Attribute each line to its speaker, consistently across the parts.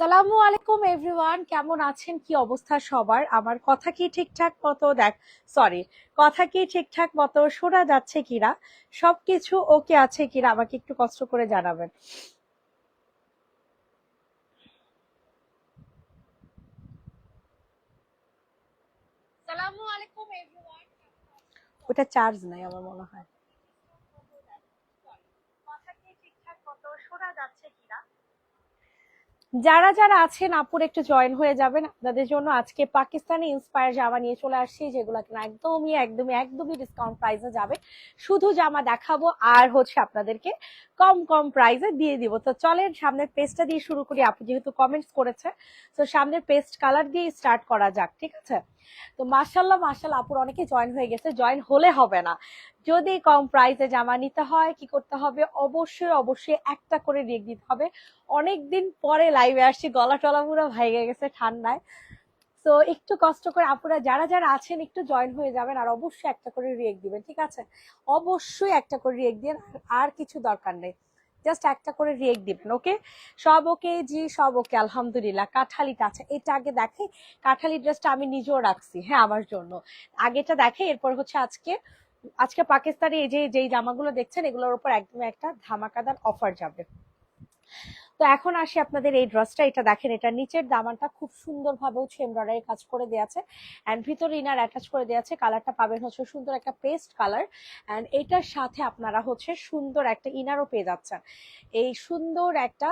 Speaker 1: সালামু আলাইকুম এভরিওয়ান, কেমন আছেন? কি অবস্থা সবার? আমার কথা কি ঠিকঠাক মতো সরি, কথা কি ঠিকঠাক মতো শোনা যাচ্ছে কিনা, সবকিছু ওকে আছে কিনা আমাকে একটু কষ্ট করে জানাবেন। সালামু আলাইকুম এভরিওয়ান। ওটা চার্জ নাই আমার মনে হয়। কথা কি ঠিকঠাক মতো শোনা যাচ্ছে কিনা, যারা যারা আছেন আপুর একটু জয়েন হয়ে যাবেন। আপনাদের জন্য আজকে পাকিস্তানি ইন্সপায়ার জামা নিয়ে চলে আসছি, যেগুলো কিনা একদমই একদমই একদমই ডিসকাউন্ট প্রাইসে যাবে। শুধু জামা দেখাবো আর হচ্ছে আপনাদেরকে কম কম প্রাইসে দিয়ে দিব। তো চলেন সামনের পেজটা দিয়ে শুরু করি, আপু যেহেতু কমেন্টস করেছে। তো সামনের পেস্ট কালার দিয়ে স্টার্ট করা যাক, ঠিক আছে? তো মাশাল্লাহ মাশাল্লাহ, আপুর অনেকে জয়েন হয়ে গেছে। জয়েন হলে হবে না, যদি কম প্রাইসে জামা নিতে হয় কি করতে হবে, অবশ্যই অবশ্যই একটা করে রেক দিতে হবে। অনেকদিন পরে লাইভে আসছি, গলা টলা পুরো ভেঙে গেছে ঠান্ডায়। তো একটু কষ্ট করে আপুরা যারা যারা আছেন একটু জয়েন হয়ে যাবেন, আর অবশ্যই একটা করে রিয়েক্ট দিবেন, ঠিক আছে? অবশ্যই একটা করে রিয়েক্ট দিন, আর কিছু দরকার নেই, জাস্ট একটা করে রিয়েক্ট দিবেন। ওকে, সব ওকে জি, সব ওকে আলহামদুলিল্লাহ। কাঠালিটা আছে, এটা আগে দেখে। কাঠালি ড্রেসটা আমি নিজেও রাখছি, হ্যাঁ, আমার জন্য। আগেটা দেখে, এরপর হচ্ছে আজকে আজকে পাকিস্তানি এই যে যেই জামাগুলো দেখছেন এগুলোর উপর একদম একটা ধামাকাদার অফার যাবে। তো এখন আসি আপনাদের এই ড্রেসটা, এটা দেখেন, এটা নিচের দামানটা খুব সুন্দর ভাবে হচ্ছে এমব্রয়ডারি কাজ করে দেওয়া আছে, এন্ড ভিতরে ইনার অ্যাটাচ করে দেওয়া আছে। কালারটা পাবেন হচ্ছে সুন্দর একটা পেস্ট কালার, এন্ড এটার সাথে আপনারা হচ্ছে সুন্দর একটা ইনারও পেয়ে যাচ্ছেন। এই সুন্দর একটা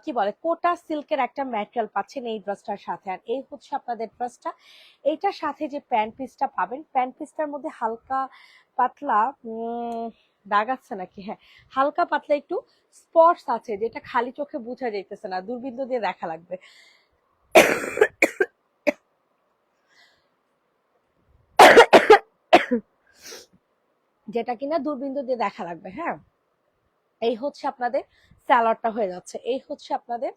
Speaker 1: কি বলে কোটা সিল্কের একটা ম্যাটেরিয়াল পাচ্ছেন এই ড্রেসটার সাথে। আর এই হচ্ছে আপনাদের ড্রেসটা। এইটার সাথে যে প্যান্ট পিসটা পাবেন, প্যান্ট পিসটার মধ্যে হালকা পাতলা দাগ আছে নাকি, হ্যাঁ, হালকা পাতলা একটু স্পটস আছে, যেটা খালি চোখে বোঝা যাইতেছে না, দূরবীন দিয়ে দেখা লাগবে। যেটা কিনা দূরবীন দিয়ে দেখা লাগবে, হ্যাঁ। এই হচ্ছে আপনাদের স্যালাডটা হয়ে যাচ্ছে। এই হচ্ছে আপনাদের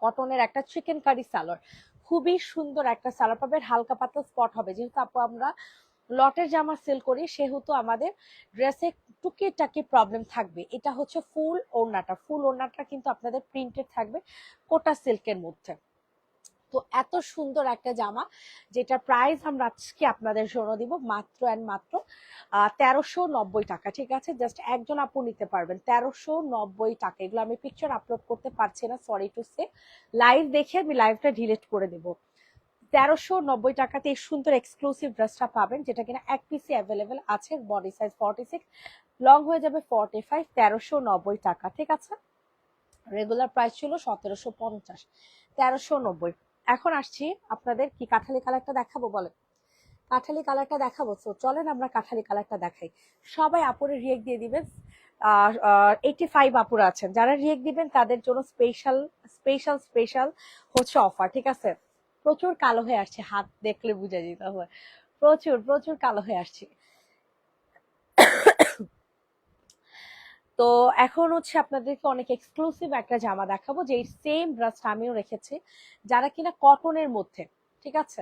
Speaker 1: কটনের একটা চিকেন কারি সালোয়ার। খুবই সুন্দর একটা সালোয়ার পাবেন, হালকা পাতলা স্পট হবে। যেহেতু আপু আমরা লটের জামা সেল করি, সেহেতু আমাদের ড্রেসে টুকিটাকি প্রবলেম থাকবে। এটা হচ্ছে ফুল ওড়নাটা, ফুল ওড়নাটা কিন্তু আপনাদের প্রিন্টেড থাকবে কোটা সিল্কের মধ্যে। তো এত সুন্দর একটা জামা, যেটা প্রাইস আমরা আজকে আপনাদের জন্য দিব মাত্র অ্যান্ড মাত্র 1390 টাকা, ঠিক আছে? জাস্ট একজন আপু নিতে পারবেন 1390 টাকা। এগুলো আমি পিকচার আপলোড করতে পারছি না, সরি টু সে। লাইভ দেখে আমি লাইভটা ডিলিট করে দেবো। 1390 টাকাতে এই সুন্দর এক্সক্লুসিভ ড্রেসটা পাবেন, যেটা কিনা এক পিসি অ্যাভেলেবেল আছে। বডি সাইজ 46, লং হয়ে যাবে 45। 1390 টাকা, ঠিক আছে? রেগুলার প্রাইস ছিল 1750, 1390। এখন আসছি, আপনাদের কি কাঠালি কালারটা দেখাবো বলে? কাঠালি কালারটা দেখাবো, তো চলেন আমরা কাঠালি কালারটা দেখাই। সবাই আপুরে রিয়েক্ট দিয়ে দিবেন। 85 আপুরা আছেন, যারা রিয়েক্ট দিবেন তাদের জন্য স্পেশাল স্পেশাল স্পেশাল হচ্ছে অফার, ঠিক আছে? প্রচুর কালো হয়ে আসছে, হাত দেখলে বুঝে যেতে হবে। প্রচুর প্রচুর কালো হয়ে আসছে। তো এখন হচ্ছে আপনাদেরকে অনেক এক্সক্লুসিভ একটা জামা দেখাবো, যে সেম ড্রেসটা আমিও রেখেছি। যারা কিনা কটনের মধ্যে, ঠিক আছে,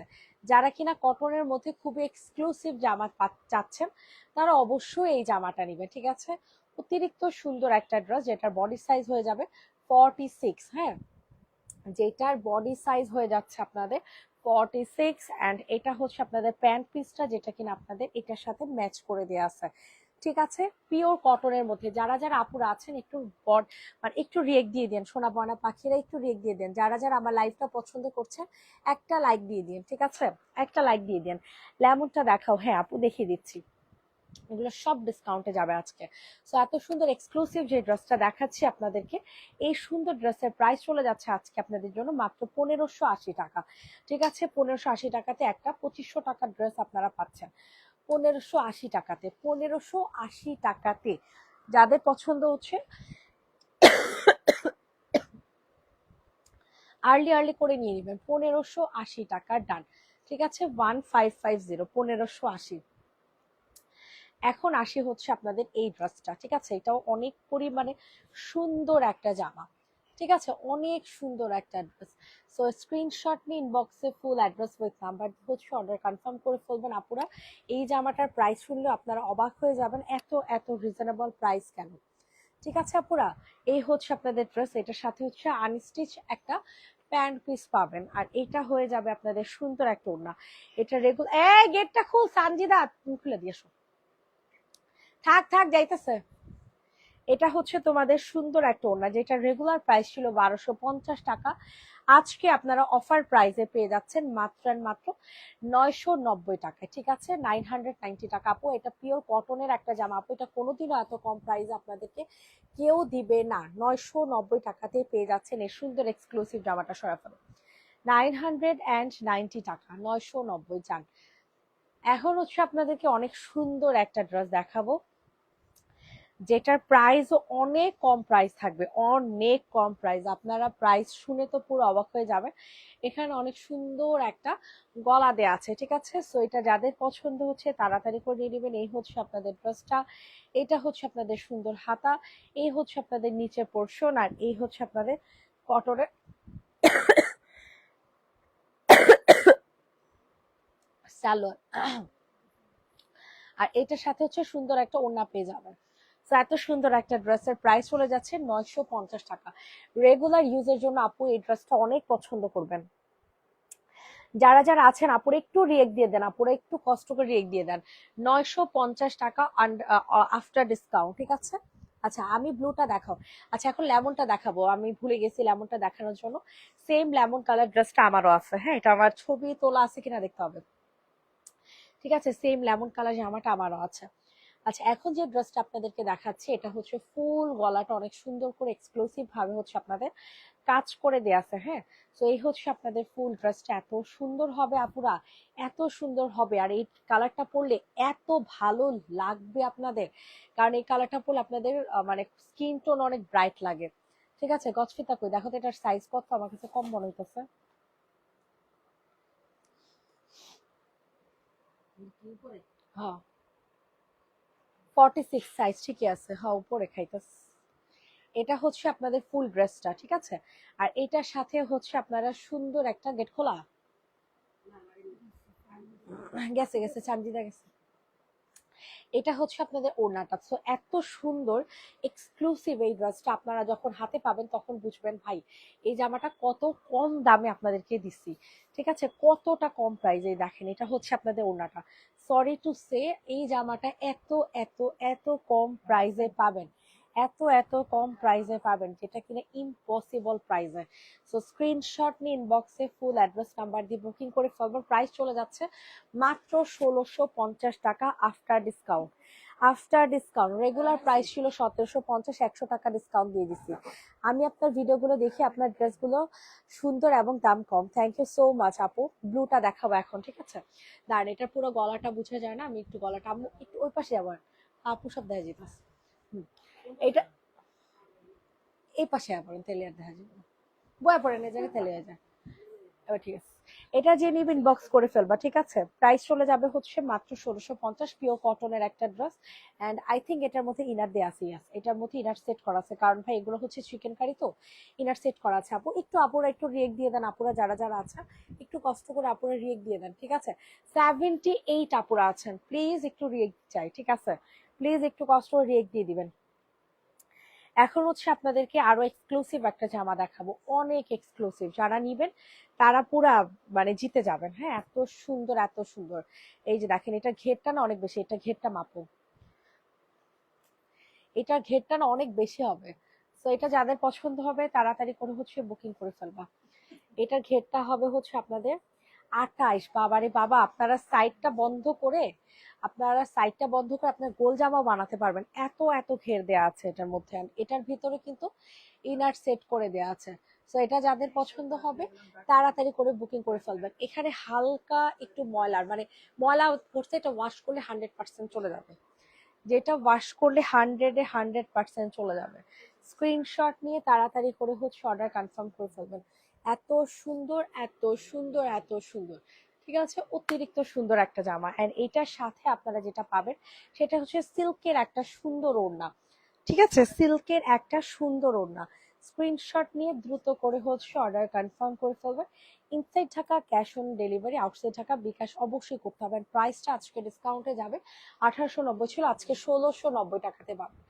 Speaker 1: যারা কিনা কটনের মধ্যে খুবই এক্সক্লুসিভ জামা চাচ্ছেন, তারা অবশ্যই এই জামাটা নিবে, ঠিক আছে? অতিরিক্ত সুন্দর একটা ড্রেস, যেটার বডি সাইজ হয়ে যাবে 46, হ্যাঁ, যেটার বডি সাইজ হয়ে যাচ্ছে আপনাদের 46। অ্যান্ড এটা হচ্ছে আপনাদের প্যান্ট পিসটা, যেটা কিনা আপনাদের এটার সাথে ম্যাচ করে দেওয়া আছে, ঠিক আছে? পিওর কটনের মধ্যে। যারা যারা আপুরা আছেন একটু মানে একটু রিয়েক্ট দিয়ে দেন, সোনা বয়না পাখিরা একটু রিয়েক্ট দিয়ে দেন। যারা যারা আমার লাইভটা পছন্দ করছেন একটা লাইক দিয়ে দিন, ঠিক আছে? একটা লাইক দিয়ে দেন। লেমনটা দেখাও, হ্যাঁ আপু দেখিয়ে দিচ্ছি। এগুলো সব ডিসকাউন্টে যাবে আজকে। সো এত সুন্দর এক্সক্লুসিভ যে ড্রেসটা দেখাচ্ছি আপনাদেরকে, এই সুন্দর ড্রেসের প্রাইস চলে যাচ্ছে আজকে আপনাদের জন্য মাত্র 1580 টাকা, ঠিক আছে? 1580 টাকাতে একটা 2500 টাকার ড্রেস আপনারা পাচ্ছেন 1580 টাকাতে। 1580 টাকাতে যাদের পছন্দ হচ্ছে আর্লি আর্লি করে নিয়ে নেবেন। 1580 টাকার ডান, ঠিক আছে? 1550, 1580। এখন আসি হচ্ছে আপনাদের এই ড্রেসটা, ঠিক আছে? এটাও অনেক পরিমাণে সুন্দর একটা জামা, ঠিক আছে? অনেক সুন্দর একটা ড্রেস। সো স্ক্রিনশট নিয়ে ইনবক্সে ফুল অ্যাড্রেস উইথ নাম্বার হচ্ছে অর্ডার কনফার্ম করে ফেলবেন আপুরা। এই জামাটার প্রাইস শুনলে আপনারা অবাক হয়ে যাবেন, এত এত রিজনেবল প্রাইস কেন, ঠিক আছে আপুরা, এই হচ্ছে আপনাদের ড্রেস। এটার সাথে হচ্ছে আনস্টিচ একটা প্যান্ট পিস পাবেন, আর এটা হয়ে যাবে আপনাদের সুন্দর একটা ওড়না। এটা রেগুলার, এই গেটটা খুল সানজিদা, তুমি খুলে দিয়েছো, থাক থাক যাইতেছে। এটা হচ্ছে তোমাদের সুন্দর একটা ওড়না, যেটা রেগুলার প্রাইস ছিল 1250 টাকা, আজকে আপনারা অফার প্রাইসে পেয়ে যাচ্ছেন মাত্র মাত্র 990 টাকায়। ঠিক আছে, 990 টাকা আপু। এটা পিওর কটনের একটা জামা আপু, এটা কোনোদিনও এত কম প্রাইস আপনাদেরকে কেউ দিবে না। 990 টাকাতে পেয়ে যাচ্ছেন এই সুন্দর এক্সক্লুসিভ জামাটা। সরাফত 990 টাকা, 990 যান। এখন হচ্ছে আপনাদেরকে অনেক সুন্দর একটা ড্রেস দেখাবো, যেটার প্রাইস অনেক কম প্রাইস থাকবে, অনেক কম প্রাইস। আপনারা প্রাইস শুনে তো পুরো অবাক হয়ে যাবে। এখানে অনেক সুন্দর একটা গলা দেয়া আছে, ঠিক আছে। সো এটা যাদের পছন্দ হচ্ছে তাড়াতাড়ি করে নিয়ে নেবেন। এই হচ্ছে আপনাদের ড্রেসটা, এটা হচ্ছে আপনাদের সুন্দর হাতা, এই হচ্ছে আপনাদের নিচের পোর্শন, আর এই হচ্ছে আপনাদের কটনের সালোয়ার, আর এটার সাথে হচ্ছে সুন্দর একটা ওড়না পেয়ে যাবেন। এত সুন্দর একটা ড্রেসের প্রাইস চলে যাচ্ছে 950 টাকা। রেগুলার ইউজের জন্য আপু এই ড্রেসটা অনেক পছন্দ করবেন। যারা যারা আছেন আপুরা একটু রিয়েক্ট দিয়ে দেন, আপুরা একটু কষ্ট করে রিয়েক্ট দিয়ে দেন। 950 টাকা আফটার ডিসকাউন্ট, ঠিক আছে। আচ্ছা আমি ব্লুটা দেখাও। আচ্ছা এখন লেমনটা দেখাবো, আমি ভুলে গেছি লেমনটা দেখানোর জন্য। সেম লেমন কালার ড্রেসটা আমারও আছে, হ্যাঁ এটা আমার ছবি তোলা আছে কিনা দেখতে হবে। ঠিক আছে, সেম লেমন কালার জামাটা আমারও আছে। আচ্ছা এখন যে ড্রেসটা আপনাদেরকে দেখাচ্ছি, এটা হচ্ছে ফুল গলাটা অনেক সুন্দর করে এক্সক্লুসিভ ভাবে হচ্ছে আপনাদের কাজ করে দেয়া আছে, হ্যাঁ। তো এই হচ্ছে আপনাদের ফুল ড্রেসটা, এত সুন্দর হবে আপুরা, এত সুন্দর হবে। আর এই কালারটা পরলে এত ভালো লাগবে আপনাদের, কারণ এই কালারটা পরলে আপনাদের মানে স্কিন টোন অনেক ব্রাইট লাগে। ঠিক আছে, গছফিতা কই দেখো তো এটার সাইজ কত, আমার কাছে কম মনে হইতেছে। হ্যাঁ 46 সাইজ ঠিকই আছে, হ্যাঁ উপরে খাইতেছে। এটা হচ্ছে আপনাদের ফুল ড্রেসটা, ঠিক আছে। আর এটার সাথে হচ্ছে আপনারা সুন্দর একটা গেট খোলা গেছে গেছে চান্দিদা গেছে। এটা হচ্ছে আপনাদের ওড়নাটা। সো এত সুন্দর এক্সক্লুসিভ এই ড্রেসটা আপনারা যখন হাতে পাবেন তখন বুঝবেন ভাই এই জামাটা কত কম দামে আপনাদেরকে দিচ্ছি। ঠিক আছে, কতটা কম প্রাইসে। দেখেন এটা হচ্ছে আপনাদের ওড়নাটা। সরি টু সে এই জামাটা এত এত এত কম প্রাইসে পাবেন, এত এত কম প্রাইসে পাবেন, যেটা কিনা ইম্পসিবল প্রাইসে। সো স্ক্রিনশট নিয়ে ইনবক্সে ফুল অ্যাড্রেস নাম্বার দিয়ে বুকিং করে ফেলবেন। প্রাইস চলে যাচ্ছে মাত্র 1650 টাকা after discount. After discount regular price ছিল 1750, 100 টাকা ডিসকাউন্ট দিয়ে দিচ্ছি। আমি আপনার ভিডিওগুলো দেখি আপনার ড্রেসগুলো সুন্দর এবং দাম কম। থ্যাংক ইউ সো মাচ আপু। ব্লুটা দেখাবো এখন, ঠিক আছে। দাঁড়ান এটা পুরো গলাটা বুঝে যায় না, আমি একটু গলাটা একটু ওই পাশে যাবো, আপু সব দেখা যেতেছে। এটা এই পাশে আবার তেলে আর দেখা যাবে না, বয়া পড়ে না জায়গায় তেলে হয়ে যায়। এবার ঠিক আছে, এটা যে নিবেন বক্স করে ফেলবা, ঠিক আছে। প্রাইস চলে যাবে হচ্ছে মাত্র 1650, পিওর কটনের একটা ড্রেস। এন্ড আই থিঙ্ক এটার মধ্যে ইনার দেয়া আছে, ইয়াস এটার মধ্যে ইনার সেট করা আছে, কারণ ভাই এগুলো হচ্ছে চিকেন কারি, তো ইনার সেট করা আছে। আপু একটু আপুরা একটু রিয়েক্ট দিয়ে দেন, আপুরা যারা যারা আছে একটু কষ্ট করে আপুরা রিয়েক্ট দিয়ে দেন, ঠিক আছে। 78 আপুরা আছেন, প্লিজ একটু রিয়েক্ট চাই, ঠিক আছে। প্লিজ একটু কষ্ট করে রিয়েক্ট দিয়ে দিবেন। এখন হচ্ছে আপনাদেরকে আরো এক্সক্লুসিভ একটা জামা দেখাবো, অনেক এক্সক্লুসিভ। যারা নিবেন তারা পুরা মানে জিতে যাবেন, হ্যাঁ এত সুন্দর এত সুন্দর। এই যে দেখেন এটা ঘেরটা না অনেক বেশি, এটা ঘেরটা মাপো, এটার ঘেরটা না অনেক বেশি হবে। তো এটা যাদের পছন্দ হবে তাড়াতাড়ি করে হচ্ছে বুকিং করে ফেলবা। এটার ঘেরটা হবে হচ্ছে আপনাদের 28। বাবারে বাবা, আপনারা সাইডটা বন্ধ করে, আপনারা সাইডটা বন্ধ করে আপনার গোল জামাও বানাতে পারবেন, এত এত ঘের দেয়া আছে এটার মধ্যে। আর এটার ভিতরে কিন্তু ইনার সেট করে দেয়া আছে। তো এটা যাদের পছন্দ হবে তাড়াতাড়ি করে বুকিং করে ফেলবেন। এখানে হালকা একটু ময়লার মানে ময়লা পড়ছে, এটা ওয়াশ করলে 100% চলে যাবে, যেটা ওয়াশ করলে 100% চলে যাবে। স্ক্রিনশট নিয়ে তাড়াতাড়ি করে হচ্ছে অর্ডার কনফার্ম করে ফেলবেন। এত সুন্দর এত সুন্দর এত সুন্দর, ঠিক আছে, অতিরিক্ত সুন্দর একটা জামা। এন্ড এটার সাথে আপনারা যেটা পাবেন সেটা হচ্ছে সিল্কের একটা সুন্দর ওড়না, ঠিক আছে, সিল্কের একটা সুন্দর ওড়না। স্ক্রিনশট নিয়ে দ্রুত করে হচ্ছে অর্ডার কনফার্ম করে ফেলবেন। Inside Dhaka cash on delivery, outside Dhaka bKash অবশ্যই করতে হবে। প্রাইসটা আজকে ডিসকাউন্টে যাবে, 1890 ছিল, আজকে 1690 টাকাতে পাবেন।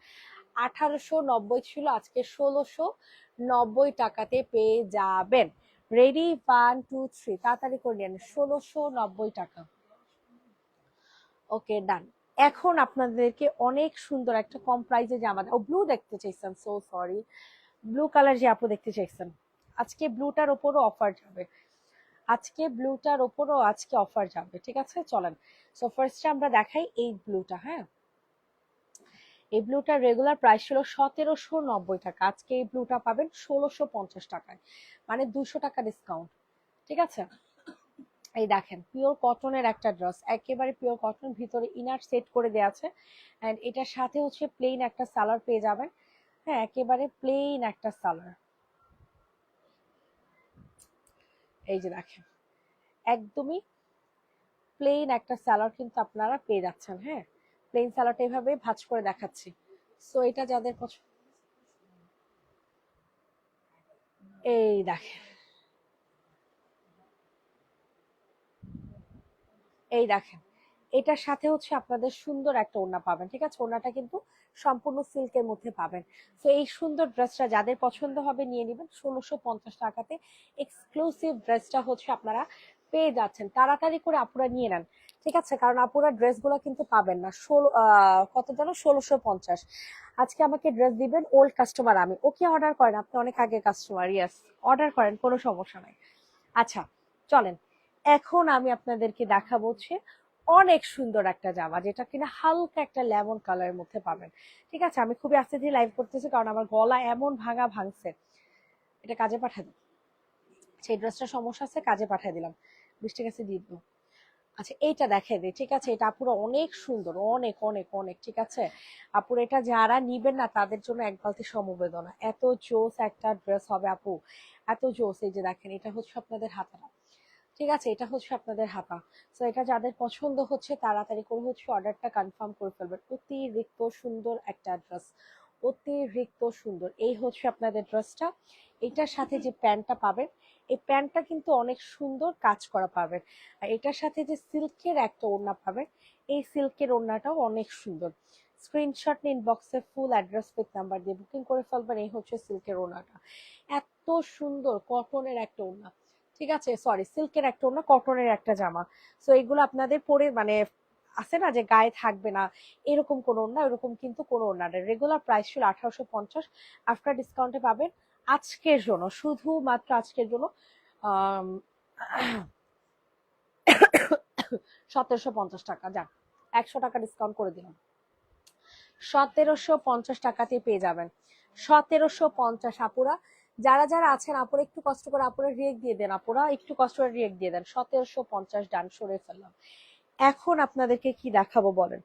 Speaker 1: 1890 ছিল, আজকে 1690 টাকাতে পেয়ে যাবেন। রেডি, 1 2 3, তাড়াতাড়ি করে নেন, 1690 টাকা। ওকে, ডান। এখন আপনাদেরকে অনেক সুন্দর একটা কম প্রাইসে জামা, ও ব্লু দেখতে চাইছেন, সো সরি, ব্লু কালার যে আপু দেখতে চাইছেন, আজকে ব্লুটার ওপরও অফার যাবে, আজকে ব্লুটার ওপরও আজকে অফার যাবে, ঠিক আছে? চলেন, সো ফার্স্টে আমরা দেখাই এই ব্লুটা। হ্যাঁ, এই ব্লুটার রেগুলার প্রাইস ছিল 1790 টাকা, আজকে এই ব্লুটা পাবেন 1650 টাকায়, মানে 200 টাকা ডিসকাউন্ট, ঠিক আছে? এই দেখেন, পিওর কটনের একটা ড্রেস, একেবারে পিওর কটন, ভিতরে ইনার সেট করে দেওয়া আছে, এন্ড এটার সাথে হচ্ছে প্লেন একটা সালোয়ার পেয়ে যাবেন। হ্যাঁ, একেবারে প্লেন একটা সালোয়ার, এই যে দেখেন, একদমই প্লেন একটা সালোয়ার কিন্তু আপনারা পেয়ে যাচ্ছেন। হ্যাঁ, প্লেন সালোয়ারটা এভাবে ভাঁজ করে দেখাচ্ছি। সো এটা যাদের পছন্দ, এই দেখেন, এই দেখেন, এটার সাথে হচ্ছে আপনাদের সুন্দর একটা ওড়না পাবেন, ঠিক আছে? ওড়নাটা কিন্তু সম্পূর্ণ সিল্কের মধ্যে পাবেন। তো এই সুন্দর ড্রেসটা যাদের পছন্দ হবে নিয়ে নেবেন 1650 টাকাতে। এক্সক্লুসিভ ড্রেসটা হচ্ছে আপনারা পেয়ে যাচ্ছেন, তাড়াতাড়ি করে আপুরা নিয়ে নেন, ঠিক আছে? কারণ আপুরা ড্রেসগুলো কিন্তু পাবেন না কত যেন 1650। আজকে আমাকে ড্রেস দিবেন ওল্ড কাস্টমার আমি, ওকে অর্ডার করেন, আপনি অনেক আগে কাস্টমার, ইয়েস, অর্ডার করেন, কোনো সমস্যা নাই। আচ্ছা, চলেন, এখন আমি আপনাদেরকে দেখাবো হচ্ছে অনেক সুন্দর একটা জামা, যেটা কিনা হালকা একটা লেমন কালারের মধ্যে পাবেন, ঠিক আছে? আমি খুবই আস্তে ধীরে লাইভ করতেছি কারণ আমার গলা এমন ভাঙছে। এটা কাজে পাঠা দিই, সেই ড্রেসটা সমস্যা আছে, কাজে পাঠিয়ে দিলাম, 20 টাকা দিয়ে দিব। আচ্ছা, এইটা দেখাই দিই, ঠিক আছে? এটা আপুরা অনেক সুন্দর, অনেক অনেক অনেক, ঠিক আছে? আপুর এটা যারা নিবেন না তাদের জন্য এক বালতি সমবেদনা, এত জোস একটা ড্রেস হবে আপু, এত জোস। এই যে দেখেন, এটা হচ্ছে আপনাদের হাতাটা, ঠিক আছে? এটা হচ্ছে আপনাদের হাতা। তো এটা যাদের পছন্দ হচ্ছে তাড়াতাড়ি করে হচ্ছে অর্ডারটা কনফার্ম করে ফেলবেন। অতিরিক্ত সুন্দর একটা ড্রেস, অতিরিক্ত সুন্দর। এই হচ্ছে আপনাদের ড্রেসটা, এটার সাথে যে প্যান্টটা পাবেন, এই প্যান্টটা কিন্তু অনেক সুন্দর কাজ করা পাবেন। আর এটার সাথে যে সিল্কের একটা ওড়না পাবেন, এই সিল্কের ওড়নাটাও অনেক সুন্দর। স্ক্রিনশট নিন, বক্সে ফুল অ্যাড্রেস উইথ নাম্বার দিয়ে বুকিং করে ফেলবেন। এই হচ্ছে সিল্কের ওড়নাটা, এত সুন্দর কটনের একটা ওড়না, ঠিক আছে? সরি, সিল্কের একটা ওড়না, কটনের একটা জামা। সো এগুলো আপনাদের পরে মানে আছে না যে গায়ে থাকবে না, এরকম কোনো ওড়না, এরকম কিন্তু কোনো ওড়না না। রেগুলার প্রাইস ছিল 1850, আফটার ডিসকাউন্টে পাবেন আজকের জন্য, শুধুমাত্র আজকের জন্য 1750 টাকা। যান, 100 টাকা ডিসকাউন্ট করে দিলাম, 1750 টাকাতে পেয়ে যাবেন। 1750 আপুরা, যারা যারা আছেন আপুরা একটু কষ্ট করে আপুরা রিয়েক্ট দিয়ে দেন, আপুরা একটু কষ্ট করে রিয়েক্ট দিয়ে দেন। 1750 ডান, সরে ফেললাম। এখন আপনাদেরকে কি দেখাবো বলেন?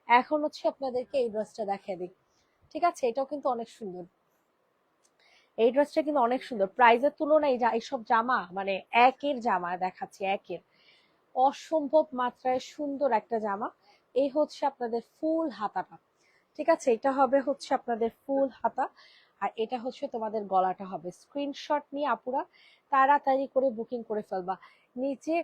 Speaker 1: এখন হচ্ছে আপনাদেরকে এই ড্রেসটা দেখিয়ে দিই, ঠিক আছে? এটাও কিন্তু অনেক সুন্দর, এই ড্রেসটা কিন্তু অনেক সুন্দর। প্রাইজের তুলনায় এইসব জামা মানে একের জামা দেখাচ্ছি, একের অসম্ভব মাত্রায় সুন্দর একটা জামা। এই হচ্ছে আপনাদের ফুল হাতাটা, ঠিক আছে? এটা হবে হচ্ছে আপনাদের ফুল হাতা, আর এটা হচ্ছে তোমাদের গলাটা হবে। স্ক্রিনশট নিয়ে আপুরা তাড়াতাড়ি করে বুকিং করে ফেলবা। নিচে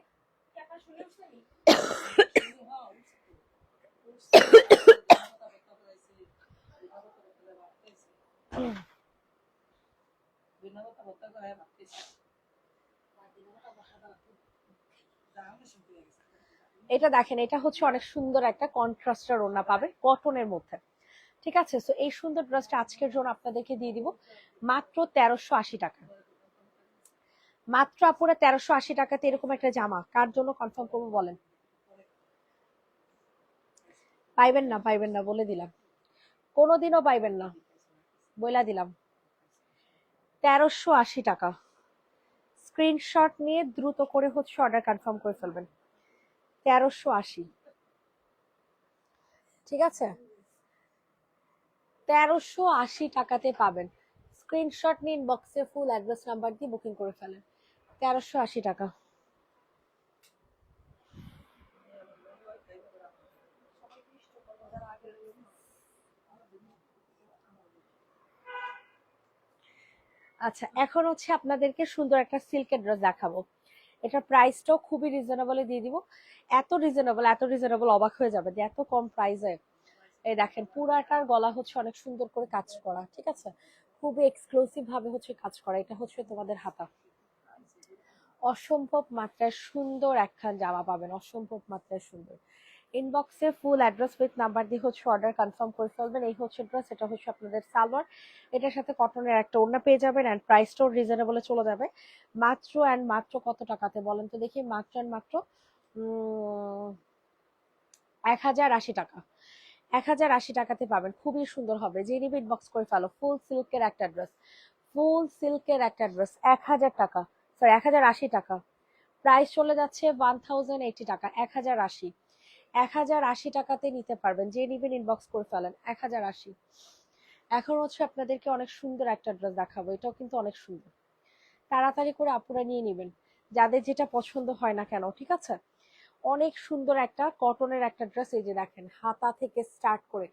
Speaker 1: এটা দেখেন, এটা হচ্ছে অনেক সুন্দর একটা কন্ট্রাস্টার ওড়না পাবেন কটনের মধ্যে, ঠিক আছে? সো এই সুন্দর ড্রেসটা আজকের জন্য আপনাদেরকে দিয়ে দিব মাত্র 1380 টাকা। মাত্র আপুরা 1380 টাকাতে এরকম একটা জামা কার জন্য কনফার্ম করবো বলেন? পাইবেন না, পাইবেন না, বলে দিলাম, কোনোদিনও পাইবেন না, বইলা দিলাম। 1380 টাকা। স্ক্রিনশট নিয়ে দ্রুত করে হচ্ছে অর্ডার কনফার্ম করে ফেলবেন। 1380, ঠিক আছে? 1380 টাকাতে পাবেন। স্ক্রিনশট নিন, বক্সে ফুল অ্যাড্রেস নাম্বার দিয়ে বুকিং করে ফেলেন। 1380 টাকা। আচ্ছা, এখন হচ্ছে আপনাদেরকে সুন্দর একটা সিল্কের ড্রেস দেখাবো। এটার প্রাইসটাও খুবই রিজনেবলে দিয়ে দিব, এত রিজনেবল, এত রিজনেবল, অবাক হয়ে যাবে যে এত কম প্রাইসে এই দেখেন পুরাটার গলা হচ্ছে অনেক সুন্দর করে কাজ করা, ঠিক আছে, খুবই এক্সক্লুসিভ ভাবে হচ্ছে কাজ করা। এটা হচ্ছে তোমাদের হাতা, অসম্ভব মাত্রায় সুন্দর একখান জামা পাবেন, অসম্ভব মাত্রায় সুন্দর। ইনবক্সে ফুল অ্যাড্রেস উইথ নাম্বার দিয়ে হচ্ছে অর্ডার কনফার্ম করে ফেলবেন। এই হচ্ছে ড্রেস, এটা হচ্ছে আপনাদের সালোয়ার, এটার সাথে কটনের একটা ওড়না পেয়ে যাবেন অ্যান্ড প্রাইসটাও রিজনেবলে চলে যাবে। মাত্র অ্যান্ড মাত্র কত টাকাতে বলেন তো দেখি? মাত্র অ্যান্ড মাত্র 1080 টাকা। 1080 টাকাতে পাবেন, খুবই সুন্দর হবে। যে নিবে ইনবক্স করে ফেলো। ফুল সিল্কের একটা ড্রেস, ফুল সিল্কের একটা ড্রেস 1000 টাকা, সরি 1080 টাকা। প্রাইস চলে যাচ্ছে 1080 টাকা, 1080। 1080 টাকাতে নিতে পারবেন, যে নিবেন ইনবক্স করে ফেলেন 1080। এখন হচ্ছে আপনাদেরকে অনেক সুন্দর একটা ড্রেস দেখাবো, এটাও কিন্তু অনেক সুন্দর। তাড়াতাড়ি করে আপুরা নিয়ে নিবেন, যাদের যেটা পছন্দ হয় না কেন, ঠিক আছে। অনেক সুন্দর একটা কটনের একটা ড্রেস। এই যে দেখেন হাতা থেকে স্টার্ট করে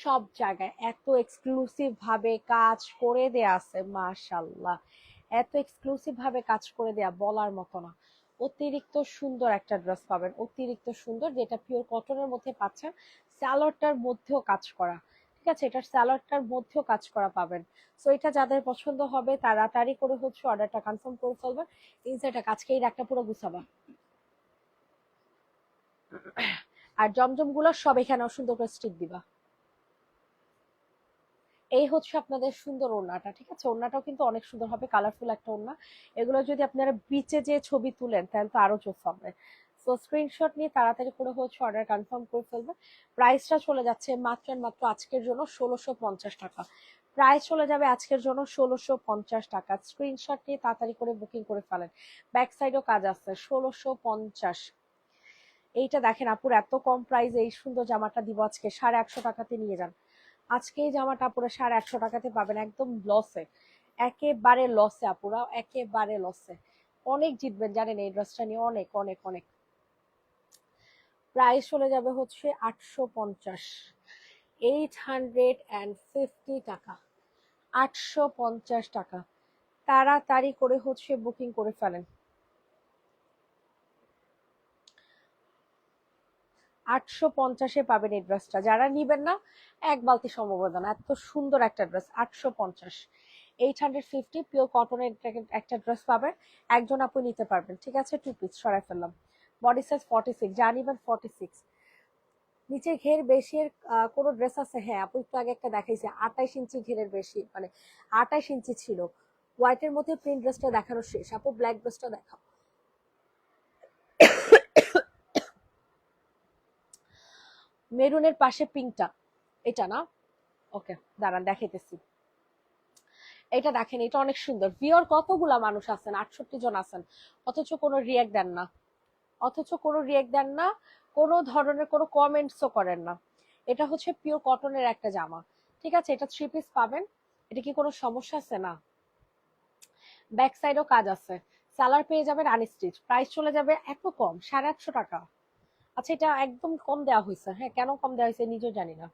Speaker 1: সব জায়গায় এত এক্সক্লুসিভ ভাবে কাজ করে দেয়া আছে, মাশাআল্লাহ, এত এক্সক্লুসিভ ভাবে কাজ করে দেয়া বলার মতো না। অতিরিক্ত সুন্দর একটা ড্রেস পাবেন, অতিরিক্ত সুন্দর, যেটা পিওর কটনের মধ্যে পাচ্ছেন, স্যালোয়ারটার মধ্যেও কাজ করা, ঠিক আছে, এটার স্যালোয়ারটার মধ্যেও কাজ করা পাবেন। সো এটা যাদের পছন্দ হবে তাড়াতাড়ি করে হচ্ছে অর্ডারটা কনফার্ম করে ফেলবেন। ইনসাইডটা আজকে এই একটা পুরো গুছাবা। আর জমজম গুলো সব এখানে সুন্দর করে স্টিক দিবা। এই হচ্ছে আপনাদের সুন্দর ওড়নাটা, ঠিক আছে, ওড়নাটাও কিন্তু অনেক সুন্দর হবে, কালারফুল একটা ওড়না। এগুলো যদি আপনারা বিচে যে ছবি তুলেন তাহলে তো আরো চোখ হবে। সো স্ক্রিনশট নিয়ে তাড়াতাড়ি করে হচ্ছে অর্ডার কনফার্ম করে ফেলবেন। প্রাইসটা চলে যাচ্ছে মাত্র মাত্র আজকের জন্য 1650 টাকা। প্রাইস চলে যাবে আজকের জন্য 1650 টাকা। স্ক্রিনশট নিয়ে তাড়াতাড়ি করে বুকিং করে ফেলেন। ব্যাক সাইডও কাজ আছে। 1650। এইটা দেখেন আপুর এত কম প্রাইসে এই সুন্দর জামাটা দিব আজকে 150 টাকাতে, নিয়ে যান আজকে। এই জামাটা আপুরা 150 টাকাতে পাবেন, একদম লসে, একেবারে লসে আপুরা, একেবারে লসে। অনেক জিতবেন জানেন এই ড্রেসটা নিয়ে, অনেক অনেক অনেক। প্রাইস চলে যাবে হচ্ছে 850, 850 টাকা, 850 টাকা। তাড়াতাড়ি করে হচ্ছে বুকিং করে ফেলেন। 850-এ পাবেন এই ড্রেসটা, যারা নিবেন না এক বালতি সমবেদনা, এত সুন্দর একটা ড্রেস। 850, 850 পিওর কটনের একটা ড্রেস পাবেন, একজন আপু নিতে পারবেন, ঠিক আছে। টু পিস সরাই ফেললাম, বডি সাইজ 46, যা নিবেন 46। নিচে ঘের বেশি এর কোনো ড্রেস আছে? হ্যাঁ আপু, একটু আগে একটা দেখাইছে 28 ইঞ্চি ঘেরের বেশি, মানে 28 ইঞ্চি ছিল। হোয়াইটের মধ্যে প্রিন্ট ড্রেসটা দেখানো শেষ, আপু ব্ল্যাক ড্রেসটা দেখাও। মেরুনের পাশে পিঙ্কটা, এটা না? ওকে দাঁড়ান দেখাইতেছি। এটা দেখেন, এটা অনেক সুন্দর। ভিওর কতগুলা মানুষ আছেন, 68 জন আছেন, অথচ কোনো রিয়াক্ট দেন না, অথচ কোনো রিয়াক্ট দেন না, কোনো ধরনের কোনো কমেন্টসও করেন না। এটা হচ্ছে পিওর কটনের একটা জামা, ঠিক আছে, এটা 3 পিস পাবেন। এটা কি কোনো সমস্যা আছে? না। ব্যাক সাইডও কাজ আছে। সালার পেয়ে যাবেন আনস্টিচ। প্রাইস চলে যাবে এত কম, 850 টাকা। আচ্ছা এটা একদম কম দেওয়া হয়েছে, হ্যাঁ কেন কম দেওয়া হয়েছে নিজেও জানি না।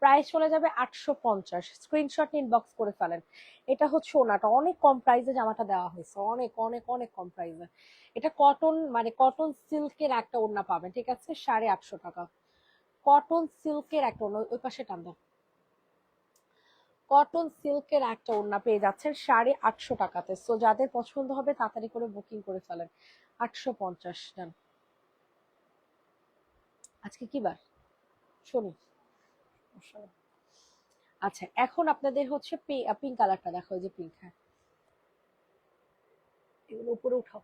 Speaker 1: প্রাইস চলে যাবে 850। স্ক্রিনশট ইনবক্স করে ফেলেন। এটা হচ্ছে ওনাটা, অনেক কম প্রাইসে জামাটা দেওয়া হয়েছে, অনেক অনেক অনেক কম প্রাইসে। এটা কটন, মানে কটন সিল্কের একটা ওড়না পাবেন, ঠিক আছে, 850 টাকা। কটন সিল্কের একটা ওড়না, ওই পাশে টান দাও। কটন সিল্কের একটা ওড়না পেয়ে যাচ্ছেন 850 টাকাতে। সো যাদের পছন্দ হবে তাড়াতাড়ি করে বুকিং করে ফেলেন। 850 ডান। আজকে কি বার? শনি। আচ্ছা এখন আপনাদের হচ্ছে পিঙ্ক কালারটা দেখো, ওই যে পিঙ্ক, হ্যাঁ এগুলো উপরে উঠাও।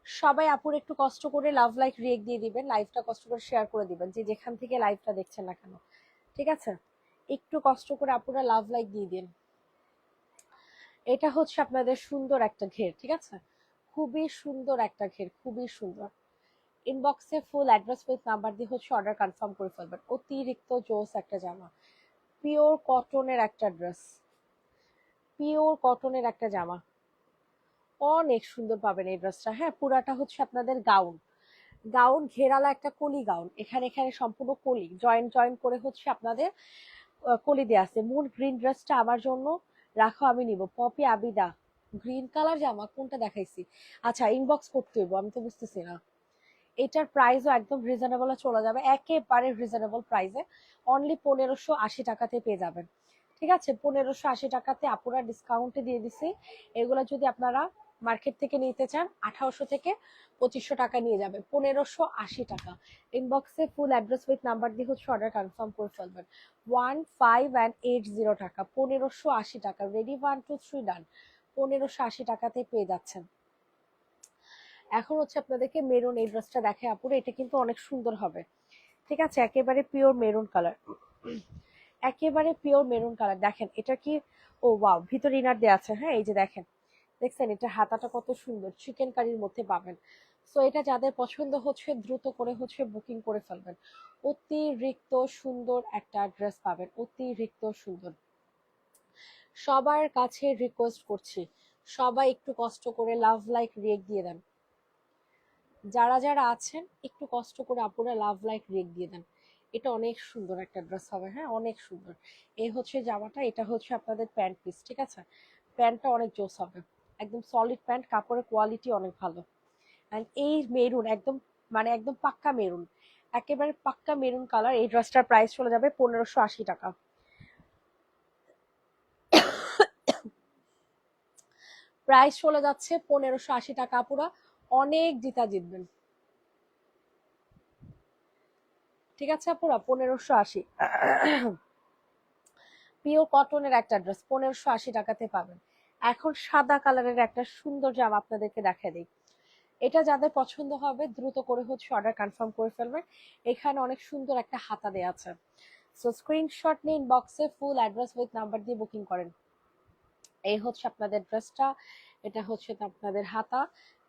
Speaker 1: সবাই আপুর একটু কষ্ট করে লাভ লাইক রিয়েক্ট দিয়ে দিবেন, লাইভটা কষ্ট করে শেয়ার করে দিবেন, যে যেখান থেকে লাইভটা দেখছেন না কেন, ঠিক আছে। একটু কষ্ট করে আপুরা লাভ লাইক দিয়ে দিন। এটা হচ্ছে আপনাদের সুন্দর একটা ঘের, ঠিক আছে, খুবই সুন্দর একটা ঘের, খুবই সুন্দর। ইনবক্সে ফুল অ্যাড্রেস উইথ নাম্বার দিয়ে হচ্ছে অর্ডার কনফার্ম করে ফেলবেন। অতিরিক্ত জোস একটা জামা, পিওর কটনের একটা ড্রেস, পিওর কটনের একটা জামা, অনেক সুন্দর পাবেন এই ড্রেসটা। হ্যাঁ পুরাটা হচ্ছে আপনাদের গাউন, গাউন ঘেরালা একটা কলি গাউন, এখানে এখানে সম্পূর্ণ কলি জয়েন জয়েন করে হচ্ছে আপনাদের কলি দেওয়া আছে। মূল গ্রিন ড্রেসটা আমার জন্য রাখো, আমি নিব। পপি আবিদা, গ্রিন কালার জামা কোনটা দেখাইছি? আচ্ছা ইনবক্স করতে হইব, আমি তো বুঝতেছি না। এটার প্রাইসও একদম রিজনেবল চলে যাবে, একেবারে রিজনেবল প্রাইসে, অনলি 1580 টাকাতে পেয়ে যাবেন। ঠিক আছে, 1580 টাকাতে আপুরা ডিসকাউন্টে দিয়ে দিছি। এগুলো যদি আপনারা মার্কেট থেকে নিতে চান 1800 থেকে 2500 টাকা নিয়ে যাবে, 1580 টাকা। ইনবক্সে ফুল অ্যাড্রেস উইথ নাম্বার দিয়ে হচ্ছে অর্ডার কনফার্ম করে ফেলবেন। 1580 টাকা, 1580 টাকা, রেডি 1 2 3 ডান, 1580 টাকাতে পেয়ে যাচ্ছেন। এখন হচ্ছে আপনাদেরকে মেরুন এই ড্রেসটা দেখে আপুরে, এটা কিন্তু অনেক সুন্দর হবে। ঠিক আছে, একেবারে পিওর মেরুন কালার, একেবারে পিওর মেরুন কালার। দেখেন এটা কি, ও ওয়াও, ভিতর ইনার দেওয়া আছে। হ্যাঁ এই যে দেখেন, দেখছেন এটা হাতাটা কত সুন্দর, চিকেন কারির মধ্যে পাবেন। সো এটা যাদের পছন্দ হচ্ছে দ্রুত করে হচ্ছে বুকিং করে ফেলবেন। অতিরিক্ত সুন্দর একটা ড্রেস পাবেন, অতিরিক্ত সুন্দর। সবার কাছে রিকোয়েস্ট করছি, সবাই একটু কষ্ট করে লাভ লাইক রিয়েক্ট দিয়ে দেন। যারা যারা আছেন একটু কষ্ট করে আপুরা লাভ লাইক রিয়েক্ট দিয়ে দেন। এটা অনেক সুন্দর একটা ড্রেস হবে, হ্যাঁ অনেক সুন্দর। এই হচ্ছে জামাটা, এটা হচ্ছে আপনাদের প্যান্ট পিস। ঠিক আছে, প্যান্টটা অনেক জোস হবে, একদম সলিড প্যান্ট, কাপড়ের কোয়ালিটি অনেক ভালো। অ্যান্ড এই মেরুন একদম, মানে একদম পাক্কা মেরুন, একেবারে পাক্কা মেরুন কালার। এই ড্রেসটার প্রাইস চলে যাবে 1580 টাকা। প্রাইস চলে যাচ্ছে 1580 টাকা আপুরা, অনেক জিতা জিতবেন। ঠিক আছে আপুরা, 1580। পিওর কটনের একটা ড্রেস 1580 টাকাতে পাবেন। এখন সাদা কালারের একটা সুন্দর জামা আপনাদেরকে দেখা দিই। এটা যাদের পছন্দ হবে দ্রুত করে হচ্ছে অর্ডার কনফার্ম করে ফেলবেন। এখানে অনেক সুন্দর একটা হাতা দেওয়া আছে। সো স্ক্রিনশট নিন, বক্সে ফুল অ্যাড্রেস উইথ নাম্বার দিয়ে বুকিং করেন। এই হচ্ছে আপনাদের ড্রেসটা, এটা হচ্ছে আপনাদের হাতা,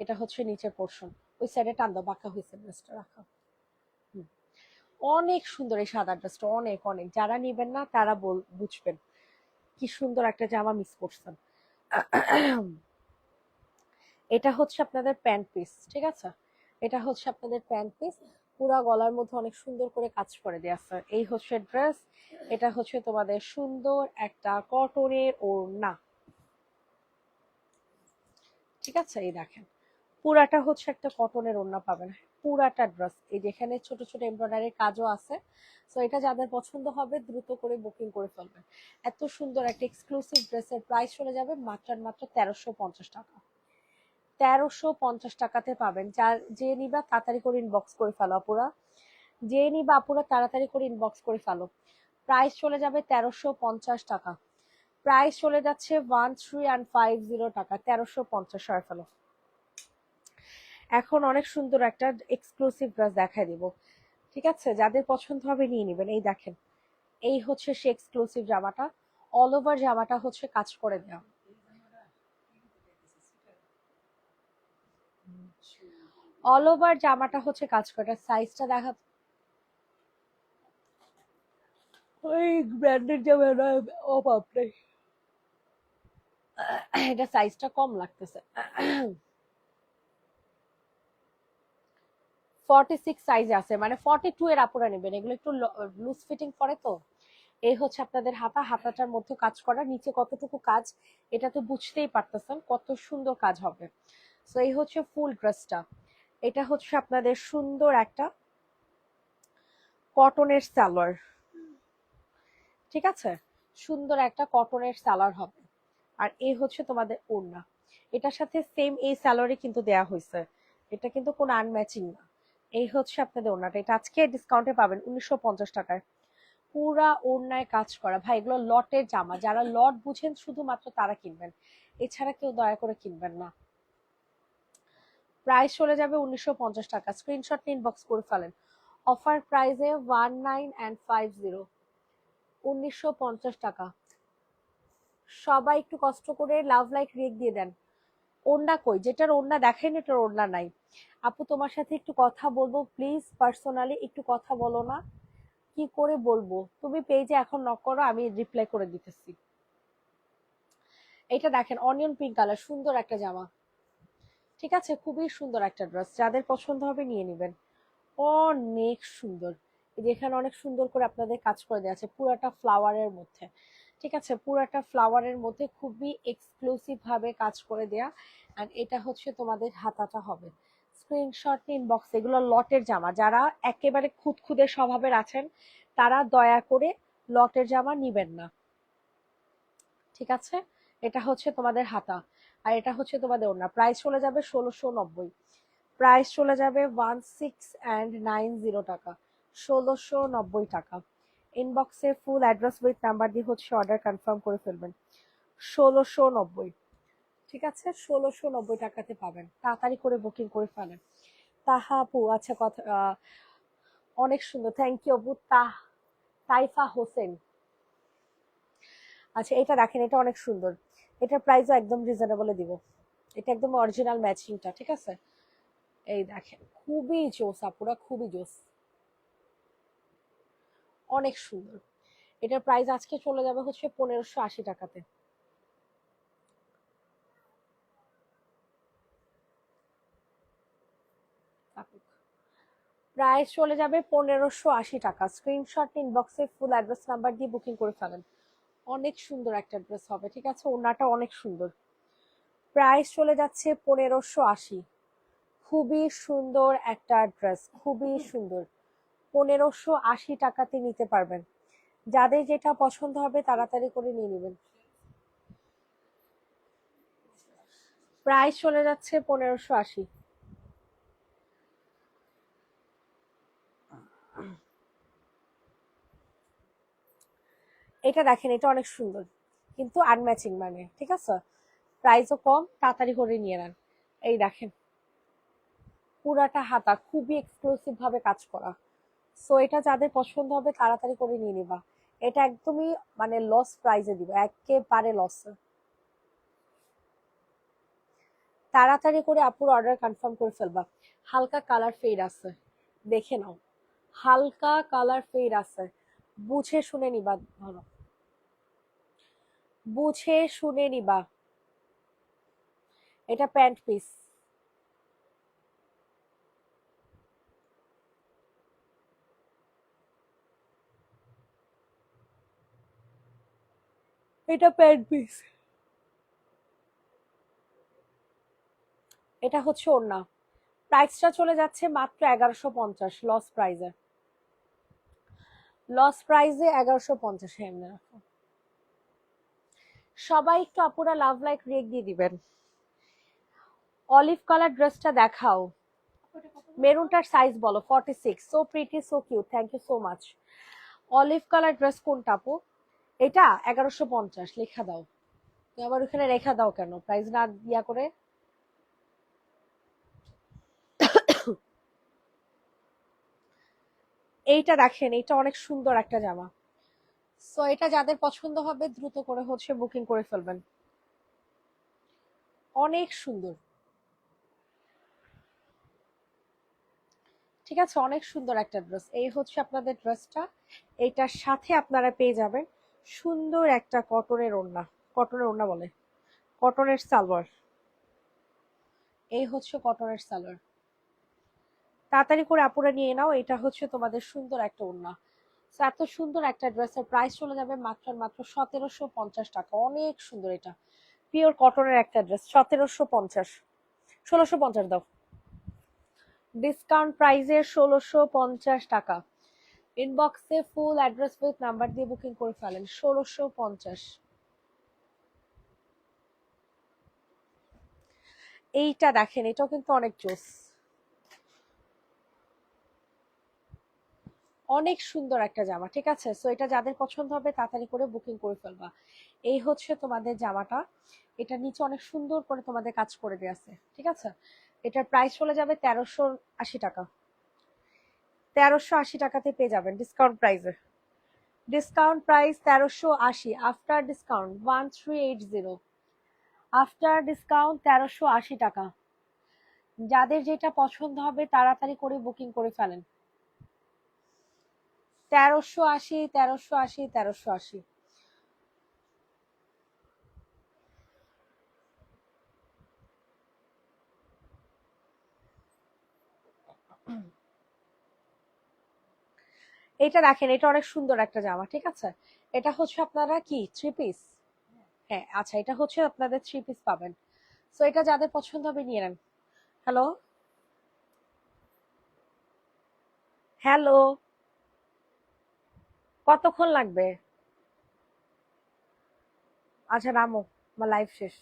Speaker 1: এটা হচ্ছে নিচের পোর্শন। ওই সাইডে টান দাও, বাঁকা হয়েছে ড্রেসটা রাখা। অনেক সুন্দর এই সাদা ড্রেসটা, অনেক অনেক। যারা নিবেন না তারা বুঝবেন কি সুন্দর একটা জামা মিস করছেন। এটা হচ্ছে আপনাদের প্যান্ট পিস। ঠিক আছে, এটা হচ্ছে আপনাদের প্যান্ট পিস, পুরা গলার মধ্যে অনেক সুন্দর করে কাজ করে দেওয়া আছে। এই হচ্ছে ড্রেস, এটা হচ্ছে তোমাদের সুন্দর একটা কটনের ওড়না। ঠিক আছে, এই দেখেন পুরাটা হচ্ছে একটা কটনের ওড়না পাবেন, পুরাটা ড্রেস। এই যেখানে ছোট ছোট এমব্রয়ডারি কাজও আছে। সো এটা যাদের পছন্দ হবে দ্রুত করে বুকিং করে ফেলবেন। এত সুন্দর একটা এক্সক্লুসিভ ড্রেসের প্রাইস চলে যাবে মাত্র মাত্র 1350 টাকা। 1350 টাকাতে পাবেন। যার যে নিবা তাড়াতাড়ি করে ইনবক্স করে ফেলো আপুরা, যে নিবা আপুরা তাড়াতাড়ি করে ইনবক্স করে ফেলো। প্রাইস চলে যাবে 1350 টাকা, প্রাইস চলে যাচ্ছে 1350 টাকা, 1350 হয় ফেলো। এখন অনেক সুন্দর একটা এক্সক্লুসিভ ড্রেস দেখাই দিব। ঠিক আছে, যাদের পছন্দ হবে নিয়ে নেবেন। এই দেখেন, এই হচ্ছে সে এক্সক্লুসিভ জামাটা, অল ওভার জামাটা হচ্ছে কাজ করে দেওয়া। অল ওভার জামাটা হচ্ছে কাজ করে, সাইজটা দেখা, ওই ব্র্যান্ডের জামা নয়, ও বাপরে, এটা সাইজটা কম লাগতেছে। 46 সাইজে আছে, মানে 42 এর আপুরা নেবেন, এগুলো একটু লুজ ফিটিং করে তো। এই হচ্ছে আপনাদের হাতা, হাতাটার মধ্যে কাজ করা, নিচে কতটুকু কাজ এটা তো বুঝতেই পারতেছেন কত সুন্দর কাজ হবে। সো এই হচ্ছে ফুল ড্রেসটা, এটা হচ্ছে আপনাদের সুন্দর একটা কটনের সালোয়ার। ঠিক আছে, সুন্দর একটা কটনের সালোয়ার হবে। আর এই হচ্ছে তোমাদের ওড়না, এটার সাথে সেম এই সালোয়ারই কিন্তু দেয়া হয়েছে, এটা কিন্তু কোনো আনম্যাচিং না। এই হচ্ছে আপনাদের ওড়নাটা, এটা আজকে ডিসকাউন্টে পাবেন 1950 টাকায়। পুরা ওড়নায় কাজ করা, ভাই এগুলো লটের জামা, যারা লট বুঝেন শুধুমাত্র তারা কিনবেন, এছাড়া কেউ দয়া করে কিনবেন না। প্রাইস চলে যাবে 1950 টাকা, স্ক্রিনশট নিয়ে ইনবক্স করে ফেলেন। অফার প্রাইসে 1950, 1950 টাকা। সবাই একটু কষ্ট করে লাভ লাইক রিয়েক্ট দিয়ে দেন। ওড়না কই, যেটার ওড়না দেখেন এটার ওড়না নাই। আপু তোমার সাথে একটু কথা বলবো প্লিজ, পার্সোনালি একটু কথা বলো না। কি করে বলবো, তুমি পেজে এখন নক করো, আমি রিপ্লাই করে দিতেছি। এটা দেখেন অনিয়ন পিঙ্ক কালার, সুন্দর একটা জামা। ঠিক আছে, খুবই সুন্দর একটা ড্রেস, যাদের পছন্দ হবে নিয়ে নেবেন, অনেক সুন্দর। এই যে এখানে অনেক সুন্দর করে আপনাদের কাজ করে দেওয়া আছে পুরাটা ফ্লাওয়ারের মধ্যে। ঠিক আছে, পুরাটা ফ্লাওয়ারের মধ্যে খুবই এক্সক্লুসিভ ভাবে কাজ করে দেয়া। আর এটা হচ্ছে তোমাদের হাতাটা হবে, স্ক্রিনশট নিন ইনবক্স, এগুলো লটের জামা। যারা একেবারে খুঁতখুঁতে স্বভাবের আছেন তারা দয়া করে লটের জামা নিবেন না, ঠিক আছে? এটা হচ্ছে তোমাদের হাতা, আর এটা হচ্ছে তোমাদের ওড়না। প্রাইস চলে যাবে 1690, প্রাইস চলে যাবে 1690 টাকা, 1690 টাকা। ইনবক্সে ফুল অ্যাড্রেস উইথ নাম্বার দিয়ে হচ্ছে অর্ডার কনফার্ম করে ফেলবেন। 1690, ঠিক আছে? 1690 টাকাতে পাবেন, তাড়াতাড়ি করে বুকিং করে ফেলেন। তাহা আপু, আচ্ছা কথা অনেক সুন্দর, থ্যাংক ইউ আপু। তাইফা হোসেন, আচ্ছা এটা দেখেন, এটা অনেক সুন্দর, এটার প্রাইসও একদম রিজনেবলে দিব। এটা একদম অরিজিনাল ম্যাচিংটা, ঠিক আছে? এই দেখেন, খুবই জোস আপুরা, খুবই জোস, অনেক সুন্দর। এটার প্রাইস আজকে চলে যাবে হচ্ছে 1580 টাকাতে। প্রাইস চলে যাবে 1580 টাকা। স্ক্রিনশট ইনবক্সে ফুল অ্যাড্রেস নাম্বার দিয়ে বুকিং করে ফেলেন। অনেক সুন্দর একটা ড্রেস হবে, ঠিক আছে? ওড়নাটা অনেক সুন্দর। প্রাইস চলে যাচ্ছে 1580, খুবই সুন্দর একটা ড্রেস, খুবই সুন্দর। 1580 টাকাতে নিতে পারবেন। যাদের যেটা পছন্দ হবে তাড়াতাড়ি করে নিয়ে নেবেন। প্রাইস চলে যাচ্ছে 1580। এটা দেখেন, এটা অনেক সুন্দর কিন্তু আনম্যাচিং, মানে ঠিক আছে, প্রাইসও কম, তাড়াতাড়ি করে নিয়ে নেন। এই দেখেন, পুরাটা হাতা, খুবই এক্সক্লুসিভ ভাবে কাজ করা। সো এটা যাদের পছন্দ হবে তাড়াতাড়ি করে নিয়ে নিবা। এটা একদমই মানে লস প্রাইসে দিব, একেবারে লস। তাড়াতাড়ি করে আপুর অর্ডার কনফার্ম করে ফেলবা। হালকা কালার ফেড আছে, দেখে নাও, হালকা কালার ফেড আছে, বুঝে শুনে নিবা, ধরো বুঝে শুনে নিবা। এটা প্যান্ট পিস, এটা প্যান্ট পিস, এটা হচ্ছে ওড়না। প্রাইসটা চলে যাচ্ছে মাত্র 1150, লস প্রাইজে, লস প্রাইজে 1150। এমনি রাখো, সবাই একটু আপুরা লাভ লাইক রেক দিয়ে দিবেন। অলিভ কালার ড্রেসটা দেখাও, মেরুনটার সাইজ বলো। 46, so pretty, so cute, thank you so much. Olive colour dress কোনটা আপু? এটা 1150 লেখা দাও। তুমি আবার ওখানে রেখা দাও কেন, প্রাইস না ইয়া করে? এইটা দেখেন, এটা অনেক সুন্দর একটা জামা। সো এটা যাদের পছন্দ হবে দ্রুত করে হচ্ছে বুকিং করে ফেলবেন। অনেক সুন্দর, ঠিক আছে? অনেক সুন্দর একটা ড্রেস। এই হচ্ছে আপনাদের ড্রেসটা। এইটার সাথে আপনারা পেয়ে যাবেন সুন্দর একটা কটনের ওড়না, কটনের ওড়না বলে, কটনের সালোয়ার। এই হচ্ছে কটনের সালোয়ার, তাড়াতাড়ি করে আপুরা নিয়ে নাও। এটা হচ্ছে তোমাদের সুন্দর একটা ওড়না। So, এত সুন্দর একটা ড্রেসের প্রাইস চলে যাবে মাত্র মাত্র 1750 টাকা। অনেক সুন্দর, এটা পিওর কটনের একটা ড্রেস, 1750, 1650 দাও, ডিসকাউন্ট প্রাইসে 1650 টাকা। ইনবক্সে ফুল অ্যাড্রেস উইথ নাম্বার দিয়ে বুকিং করে ফেলেন। 1650। এইটা দেখেন, এটাও কিন্তু অনেক জোস, অনেক সুন্দর একটা জামা, ঠিক আছে? সো এটা যাদের পছন্দ হবে তাড়াতাড়ি করে বুকিং করে ফেলবা। এই হচ্ছে তোমাদের জামাটা, এটা নিচে অনেক সুন্দর করে তোমাদের কাজ করে দেওয়া আছে, ঠিক আছে? এটার প্রাইস চলে যাবে 1380 টাকা। 1380 টাকাতে পেয়ে যাবেন ডিসকাউন্ট প্রাইসে। Discount price 1380, after discount 1380, after discount 1380 টাকা। যাদের যেটা পছন্দ হবে তাড়াতাড়ি করে বুকিং করে ফেলেন। 1380, 1380, 1380। এটা দেখেন, এটা অনেক সুন্দর একটা জামা, ঠিক আছে? এটা হচ্ছে আপনারা কি থ্রি পিস? হ্যাঁ, আচ্ছা, এটা হচ্ছে আপনাদের থ্রি পিস পাবেন। সো এটা যাদের পছন্দ হবে নিয়ে নেন। হ্যালো, হ্যালো, কতক্ষণ লাগবে? আচ্ছা নামো, আমার লাইভ শেষ।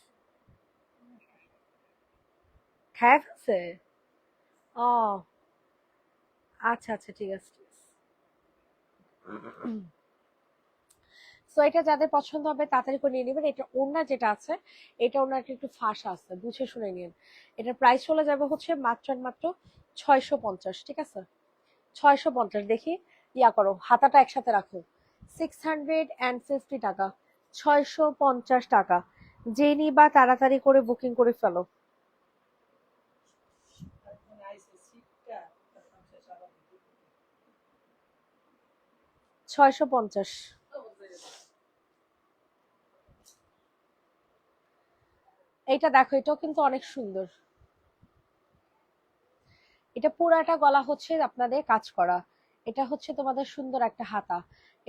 Speaker 1: খায় ফেলছে? ও আচ্ছা আচ্ছা, ঠিক আছে ঠিক আছে। সো এটা যাদের পছন্দ হবে তাড়াতাড়ি করে নিয়ে নেবেন। এটা ওড়না যেটা আছে, এটা ওড়নাটা একটু ফাঁসা আছে, বুঝে শুনে নিন। এটার প্রাইস চলে যাবে হচ্ছে মাত্র আর মাত্র 650, ঠিক আছে? 650 দেখি, ইয়া করো, হাতাটা একসাথে রাখো। 650 টাকা, 650 টাকা। যে নিবা তাড়াতাড়ি করে বুকিং করে ফেলো। 650। এইটা দেখো, এটাও কিন্তু অনেক সুন্দর। এটা পুরাটা গলা হচ্ছে আপনাদের কাজ করা। এটা হচ্ছে তোমাদের সুন্দর একটা হাতা।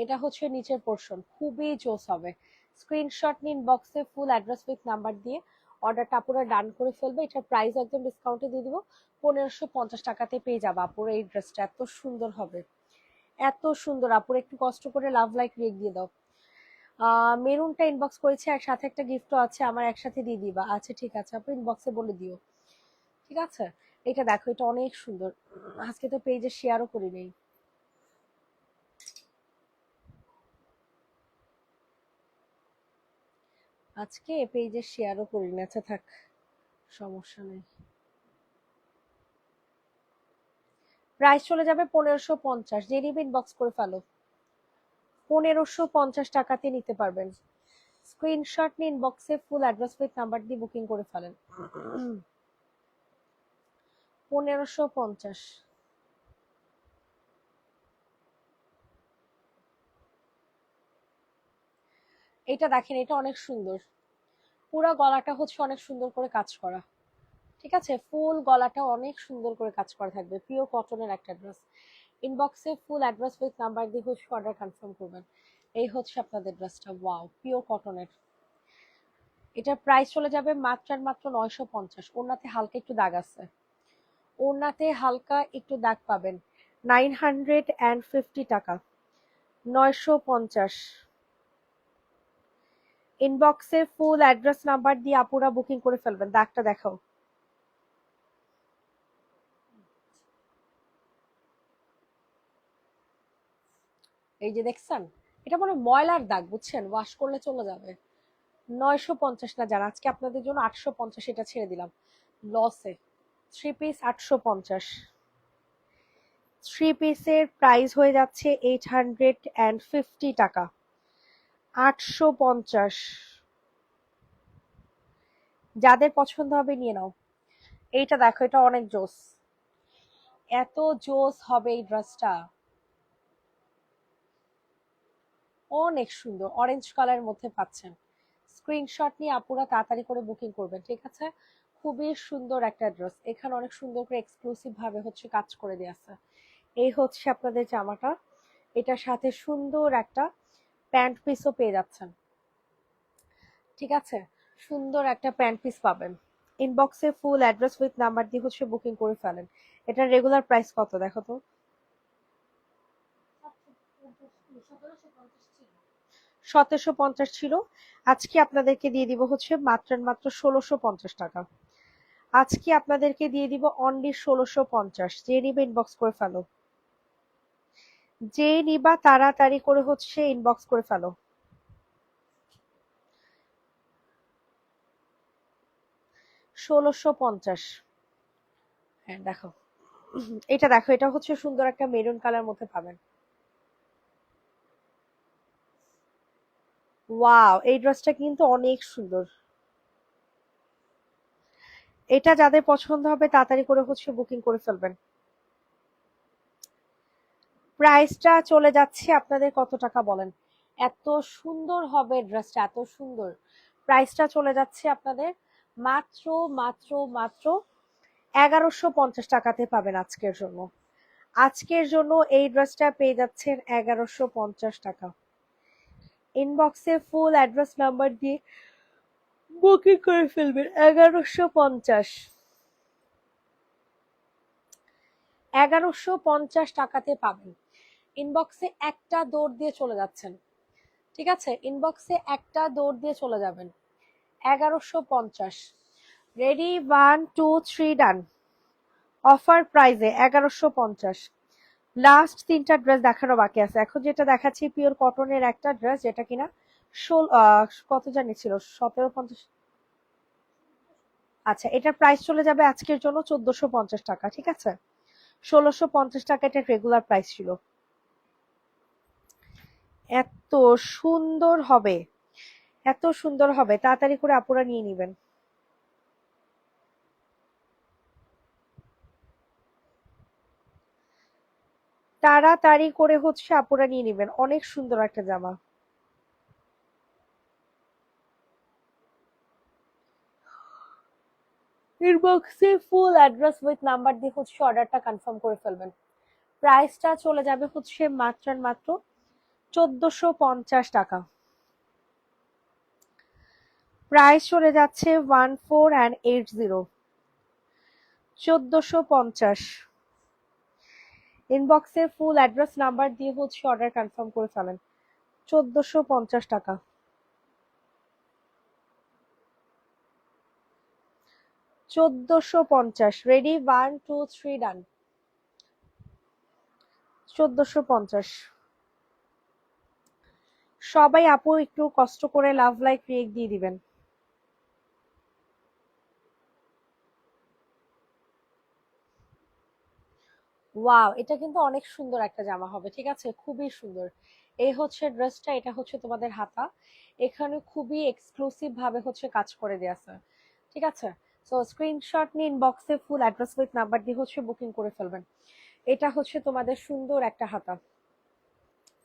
Speaker 1: এটা হচ্ছে নিচের পোর্শন, খুবই জোস হবে। স্ক্রিনশট নিন, বক্সে ফুল অ্যাড্রেস উইথ নাম্বার দিয়ে অর্ডারটা পুরো ডান করে ফেলবে। এটার প্রাইস একদম ডিসকাউন্টে দিয়ে দিব, 1550 টাকাতে পেয়ে যাবে আপুর এই ড্রেসটা। এত সুন্দর হবে, এত সুন্দর। আপুর একটু কষ্ট করে লাভ লাইক রেক দিয়ে দাও। মেরুনটা ইনবক্স করেছি, আর সাথে একটা গিফটও আছে, আমার একসাথে দিয়ে দিবা। আচ্ছা ঠিক আছে আপু, ইনবক্সে বলে দিও, ঠিক আছে? এটা দেখো, এটা অনেক সুন্দর। আজকে তো পেজে শেয়ারও করি নেই। আজকে পেজে শেয়ারও করি না, আচ্ছা থাক, সমস্যা নেই। প্রাইস চলে যাবে 1550, যে নিবে ইনবক্স করে ফেলো। 1550 টাকাতে নিতে পারবেন। স্ক্রিনশট নিন, বক্সে ফুল অ্যাড্রেস উইথ নাম্বার দিয়ে বুকিং করে ফেলেন। 1550। এটা দেখেন, এটা অনেক সুন্দর। পুরো গলাটা হচ্ছে অনেক সুন্দর করে কাজ করা, ঠিক আছে? ফুল গলাটা অনেক সুন্দর করে কাজ করা থাকবে, পিওর কটনের একটা ড্রেস। ইনবক্সে ফুল অ্যাড্রেস উইথ নাম্বার দিয়ে হচ্ছে অর্ডার কনফার্ম করবেন। এই হচ্ছে আপনাদের ড্রেসটা, ওয়াও, পিওর কটনের। এটার প্রাইস চলে যাবে মাত্র আর মাত্র 950। ওড়নাতে হালকা একটু দাগ আছে, ওড়নাতে হালকা একটু দাগ পাবেন। 950 টাকা, 950। ইনবক্সে ফুল অ্যাড্রেস নাম্বার দিয়ে আপুরা বুকিং করে ফেলবেন। দাগটা দেখাও। এই যে দেখছেন, এটা মনে হয় ময়লার দাগ, বুঝছেন? ওয়াশ করলে চলে যাবে। 950 না জান, আজকে আপনাদের জন্য 850, এটা ছেড়ে দিলাম লসে। Three piece 850। থ্রি পিসের প্রাইস হয়ে যাচ্ছে 850 টাকা, 850। যাদের পছন্দ হবে নিয়ে নাও। এইটা দেখো, এটা অনেক জোস, এত জোস হবে এই ড্রেসটা, অনেক সুন্দর। অরেঞ্জ কালারের মধ্যে পাচ্ছেন। স্ক্রিনশট নিয়ে আপুরা তাড়াতাড়ি করে বুকিং করবেন, ঠিক আছে? খুবই সুন্দর একটা ড্রেস, এখানে অনেক সুন্দর করে এক্সক্লুসিভ ভাবে হচ্ছে কাজ করে দেওয়া আছে। এই হচ্ছে আপনাদের জামাটা। এটার সাথে সুন্দর একটা প্যান্ট পিসও পেয়ে যাচ্ছেন, ঠিক আছে? সুন্দর একটা প্যান্ট পিস পাবেন। ইনবক্সে ফুল অ্যাড্রেস উইথ নাম্বার দিয়ে হচ্ছে বুকিং করে ফেলেন। এটার রেগুলার প্রাইস কত দেখো তো? 1750 ছিল, আজকে আপনাদেরকে দিয়ে দিব হচ্ছে মাত্র মাত্র 1650 টাকা। আজকে আপনাদেরকে দিয়ে দিব অনলি 1650। যে নিবে ইনবক্স করে ফেলো, যে নিবা তাড়াতাড়ি করে হচ্ছে ইনবক্স করে ফেলো। 1650। হ্যাঁ দেখো, এটা দেখো, এটা হচ্ছে সুন্দর একটা মেরুন কালার মধ্যে পাবেন। ওয়াও, এই ড্রেসটা কিন্তু অনেক সুন্দর। এটা যাদের পছন্দ হবে তাড়াতাড়ি করে হচ্ছে বুকিং করে ফেলবেন। প্রাইসটা চলে যাচ্ছে আপনাদের কত টাকা বলেন? এত সুন্দর হবে ড্রেসটা, এত সুন্দর। প্রাইসটা চলে যাচ্ছে আপনাদের মাত্র মাত্র মাত্র 1150 টাকাতে পাবেন আজকের জন্য। আজকের জন্য এই ড্রেসটা পেয়ে যাচ্ছেন 1150 টাকা। ইনবক্সে ফুল অ্যাড্রেস নাম্বার দিয়ে বুকিং করে ফেলবেন। 1150। 1150 টাকাতে পাবেন। ইনবক্সে একটা দৌড় দিয়ে চলে যাচ্ছেন, ঠিক আছে, ইনবক্সে একটা দৌড় দিয়ে চলে যাবেন। 1150। রেডি, 1 2 3 ডান। অফার প্রাইজে 1150। লাস্ট 3টা ড্রেস দেখানো বাকি আছে। এখন যেটা দেখাচ্ছি পিওর কটনের একটা ড্রেস, যেটা কিনা কত জানি ছিল, 1750। আচ্ছা, এটার প্রাইস চলে যাবে আজকের জন্য 1450 টাকা, ঠিক আছে। 1650 টাকা এটা রেগুলার প্রাইস ছিল। এত সুন্দর হবে, এত সুন্দর হবে, তাড়াতাড়ি করে আপুরা নিয়ে নিবেন। তাড়াতাড়ি করে হচ্ছে আপুরা নিয়ে নিবেন, অনেক সুন্দর একটা জামা। ইনবক্সে ফুল অ্যাড্রেস উইথ নাম্বার দিয়ে হচ্ছে অর্ডারটা কনফার্ম করে ফেলবেন। প্রাইসটা চলে যাবে হচ্ছে মাত্র 1450 টাকা। প্রাইস চলে যাচ্ছে 1480। 1450। ইনবক্সে ফুল অ্যাড্রেস নাম্বার দিয়ে হচ্ছে অর্ডার কনফার্ম করে ফেলেন। 1450 টাকা। 1450। রেডি, 1 2 3 ডান। 1450। সবাই আপু একটু কষ্ট করে লাভ লাইক রিয়েক্ট দিয়ে দিবেন। ওয়াও, এটা কিন্তু অনেক সুন্দর একটা জামা হবে, ঠিক আছে, খুবই সুন্দর। এই হচ্ছে ড্রেসটা, এটা হচ্ছে তোমাদের হাতা। এখানে খুবই এক্সক্লুসিভ ভাবে হচ্ছে কাজ করে দেয়া আছে, ঠিক আছে। সো স্ক্রিনশট নিয়ে ইনবক্সে ফুল অ্যাড্রেস উইথ নাম্বার দিয়ে হচ্ছে বুকিং করে ফেলবেন। এটা হচ্ছে তোমাদের সুন্দর একটা হাতা,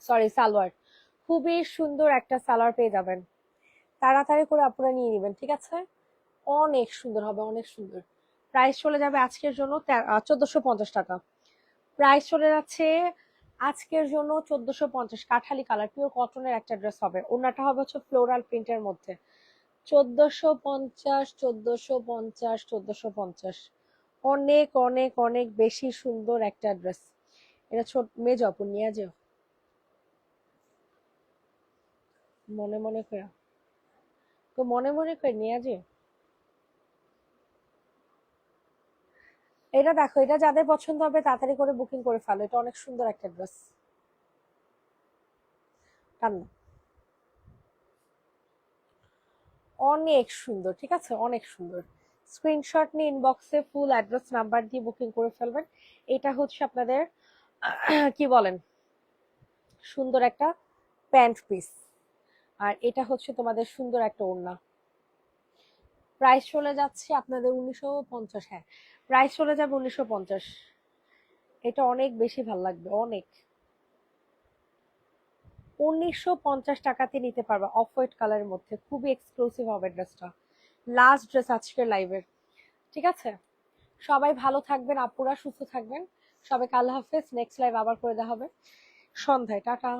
Speaker 1: সরি সালোয়ার। খুবই সুন্দর একটা সালোয়ার পেয়ে যাবেন। তাড়াতাড়ি করে আপনারা নিয়ে নেবেন, ঠিক আছে। অনেক সুন্দর হবে, অনেক সুন্দর। প্রাইস চলে যাবে আজকের জন্য 1450 টাকা। প্রাইস চলে যাচ্ছে আজকের জন্য 1450। কাঠালি কালার, পিওর কটনের একটা ড্রেস হবে, ওনাটা হবে হচ্ছে ফ্লোরাল প্রিন্টের মধ্যে। 1450, 1450, 1450। অনেক অনেক অনেক বেশি সুন্দর একটা ড্রেস। এটা ছোট মেজ অপু নিয়ে যাও, মনে মনে করে, তো মনে মনে করে নিয়ে যাও। এটা দেখো, এটা যাদের পছন্দ হবে তাড়াতাড়ি করে বুকিং করে ফেলো, এটা অনেক সুন্দর একটা ড্রেস। টান, অনেক সুন্দর, ঠিক আছে, অনেক সুন্দর। স্ক্রিনশট নিয়ে ইনবক্সে ফুল অ্যাড্রেস নাম্বার দিয়ে বুকিং করে ফেলবেন। এটা হচ্ছে আপনাদের কি বলেন, সুন্দর একটা প্যান্ট পিস। আর এটা হচ্ছে তোমাদের সুন্দর একটা ওড়না। প্রাইস চলে যাচ্ছে আপনাদের 1950। হ্যাঁ, প্রাইস চলে যাবে 1950। এটা অনেক বেশি ভাল লাগবে, অনেক। 1950 টাকাতে নিতে পারবা, অফ হোয়াইট কালারের মধ্যে, খুবই এক্সক্লুসিভ হবে ড্রেসটা। লাস্ট ড্রেস আজকের লাইভের, ঠিক আছে। সবাই ভালো থাকবেন আপুরা, সুস্থ থাকবেন। সবাইকে আল্লাহ হাফেজ। নেক্সট লাইভ আবার করে দেওয়া হবে সন্ধ্যায়। টাটা।